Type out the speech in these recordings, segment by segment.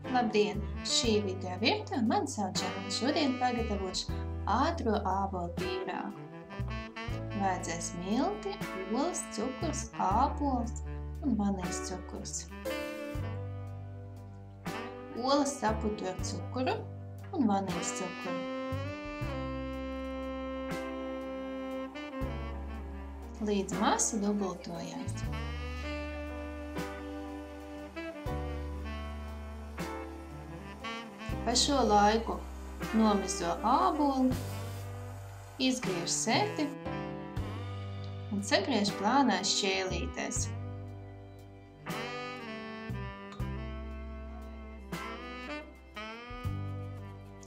Labdien! Šī video virtuve un mani sauc Žana. Šodien pagatavošu ātro ābolu pīrāgu. Vajadzēs milti, olas, cukurs, ābols un vanīļas cukurs. Olas saputu ar cukuru un vanīļas cukuru. Līdz masa dubultojās. Pa šo laiku nomizo ābolu, izgriež seti un sagriež plānās šķēlītēs.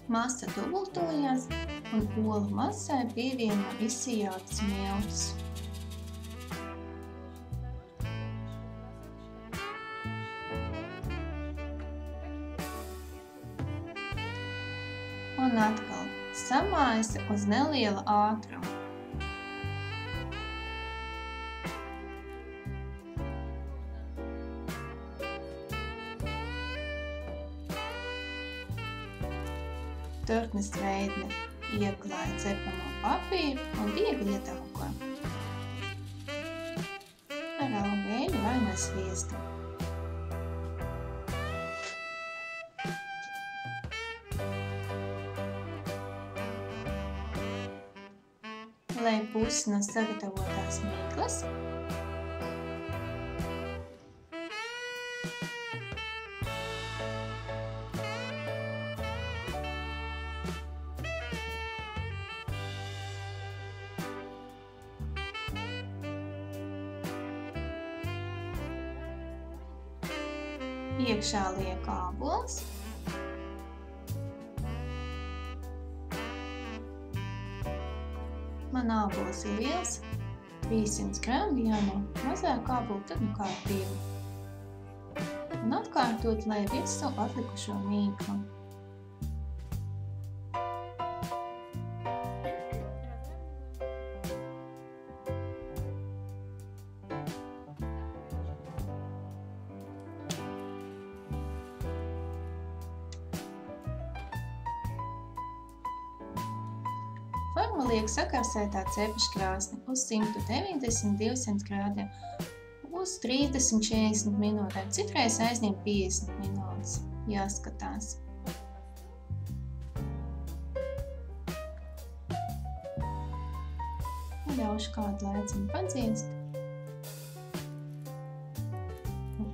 Masa dubultojās un olu masai pievieno izsijātas miltus. Un atkal samaisa uz nelielu ātrumu. Tortnes veidni ieklāj cepamo papīru un viegli ietauko. Ar augēļu vai no sviesta. Lai pusi no sagatavotās mīklas, iekšā liek ābols, man ābols ir liels, 300 grami, ja no mazāk ābolu, tad kā 2. Un atkārtot, lai visu atlikušo mīklu. Formu liek sakarsētā cepešu krāsni uz 190–200 grādiem uz 30–40 minūtēm. Citreiz aizņem 50 minūtes. Jāskatās. Ļaušu kādu laiciņu padziest.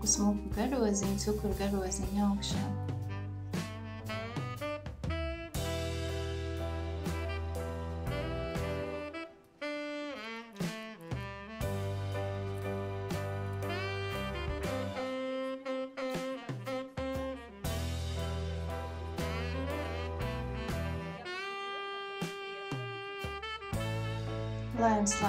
Smuku garoziņu, cukuru garoziņu augšā. Lai jums labi